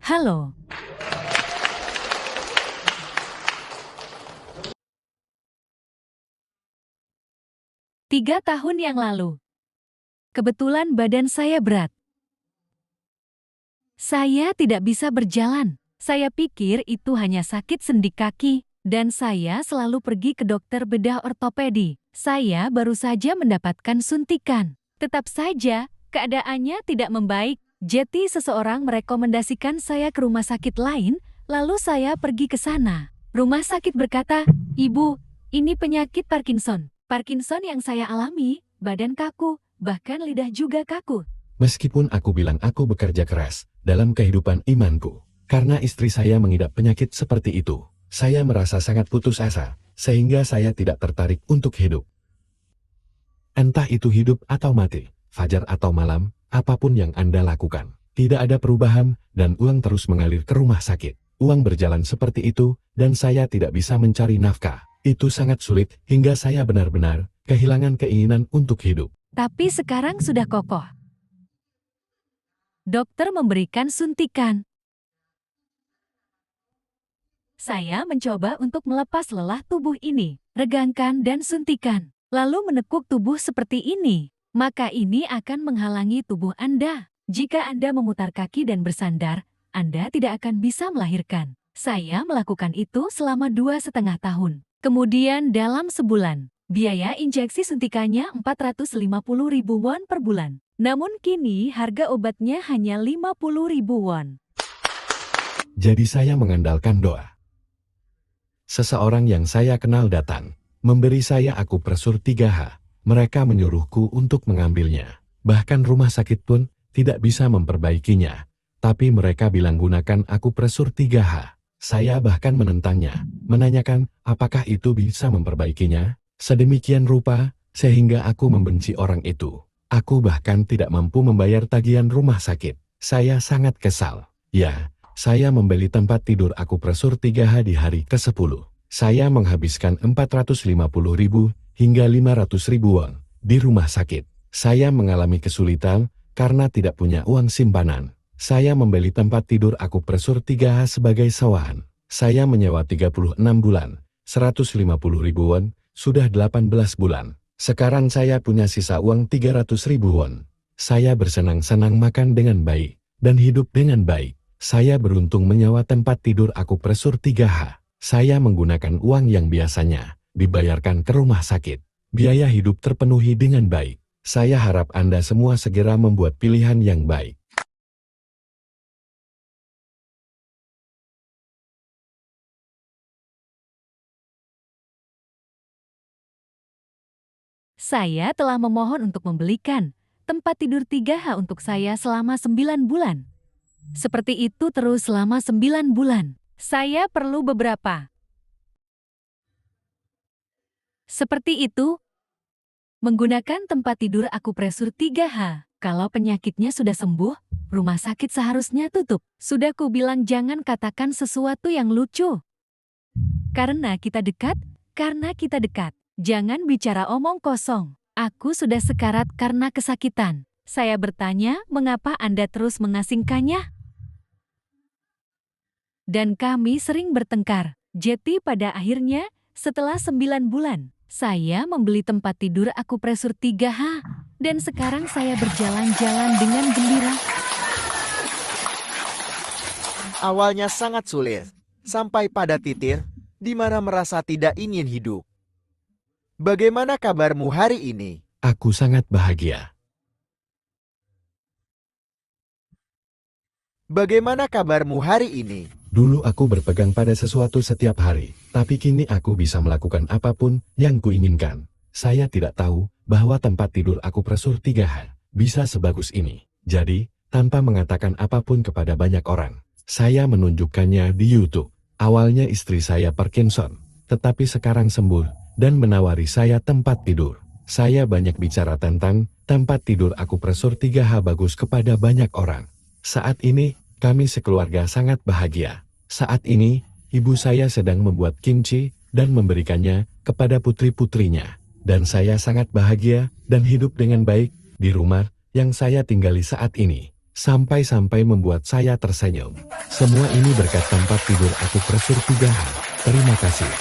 Halo. 3 tahun yang lalu. Kebetulan badan saya berat. Saya tidak bisa berjalan. Saya pikir itu hanya sakit sendi kaki, dan saya selalu pergi ke dokter bedah ortopedi. Saya baru saja mendapatkan suntikan. Tetap saja, keadaannya tidak membaik. Jadi seseorang merekomendasikan saya ke rumah sakit lain, lalu saya pergi ke sana. Rumah sakit berkata, "Ibu, ini penyakit Parkinson." Parkinson yang saya alami, badan kaku, bahkan lidah juga kaku. Meskipun aku bilang aku bekerja keras dalam kehidupan imanku, karena istri saya mengidap penyakit seperti itu, saya merasa sangat putus asa, sehingga saya tidak tertarik untuk hidup. Entah itu hidup atau mati, fajar atau malam, apapun yang Anda lakukan, tidak ada perubahan, dan uang terus mengalir ke rumah sakit. Uang berjalan seperti itu, dan saya tidak bisa mencari nafkah. Itu sangat sulit, hingga saya benar-benar kehilangan keinginan untuk hidup. Tapi sekarang sudah kokoh. Dokter memberikan suntikan. Saya mencoba untuk melepas lelah tubuh ini, regangkan dan suntikan, lalu menekuk tubuh seperti ini. Maka ini akan menghalangi tubuh Anda. Jika Anda memutar kaki dan bersandar, Anda tidak akan bisa melahirkan. Saya melakukan itu selama 2,5 tahun. Kemudian dalam sebulan, biaya injeksi suntikannya 450.000 won per bulan. Namun kini harga obatnya hanya 50.000 won. Jadi saya mengandalkan doa. Seseorang yang saya kenal datang, memberi saya akupresur 3H. Mereka menyuruhku untuk mengambilnya. Bahkan rumah sakit pun tidak bisa memperbaikinya. Tapi mereka bilang gunakan akupresur 3H. Saya bahkan menentangnya, menanyakan apakah itu bisa memperbaikinya. Sedemikian rupa, sehingga aku membenci orang itu. Aku bahkan tidak mampu membayar tagihan rumah sakit. Saya sangat kesal. Ya, saya membeli tempat tidur akupresur 3H di hari ke-10. Saya menghabiskan 450.000 hingga 500.000 won di rumah sakit. Saya mengalami kesulitan karena tidak punya uang simpanan. Saya membeli tempat tidur akupresur 3H sebagai sewahan. Saya menyewa 36 bulan, 150.000 won, sudah 18 bulan. Sekarang saya punya sisa uang 300.000 won. Saya bersenang-senang makan dengan baik, dan hidup dengan baik. Saya beruntung menyewa tempat tidur akupresur 3H. Saya menggunakan uang yang biasanya dibayarkan ke rumah sakit. Biaya hidup terpenuhi dengan baik. Saya harap Anda semua segera membuat pilihan yang baik. Saya telah memohon untuk membelikan tempat tidur 3H untuk saya selama 9 bulan. Seperti itu terus selama 9 bulan. Saya perlu beberapa. Seperti itu, menggunakan tempat tidur akupresur 3H. Kalau penyakitnya sudah sembuh, rumah sakit seharusnya tutup. Sudah kubilang jangan katakan sesuatu yang lucu. Karena kita dekat. Jangan bicara omong kosong. Aku sudah sekarat karena kesakitan. Saya bertanya, mengapa Anda terus mengasingkannya? Dan kami sering bertengkar. Jadi pada akhirnya, setelah 9 bulan, saya membeli tempat tidur akupresur 3H. Dan sekarang saya berjalan-jalan dengan gembira. Awalnya sangat sulit, sampai pada titik di mana merasa tidak ingin hidup. Bagaimana kabarmu hari ini? Aku sangat bahagia. Bagaimana kabarmu hari ini? Dulu aku berpegang pada sesuatu setiap hari, tapi kini aku bisa melakukan apapun yang kuinginkan. Saya tidak tahu bahwa tempat tidur akupresur 3H bisa sebagus ini. Jadi, tanpa mengatakan apapun kepada banyak orang, saya menunjukkannya di YouTube. Awalnya istri saya Parkinson, tetapi sekarang sembuh dan menawari saya tempat tidur. Saya banyak bicara tentang tempat tidur akupresur 3H bagus kepada banyak orang. Saat ini, kami sekeluarga sangat bahagia. Saat ini, ibu saya sedang membuat kimchi dan memberikannya kepada putri-putrinya. Dan saya sangat bahagia dan hidup dengan baik di rumah yang saya tinggali saat ini. Sampai-sampai membuat saya tersenyum. Semua ini berkat tempat tidur aku Presur 3H. Terima kasih.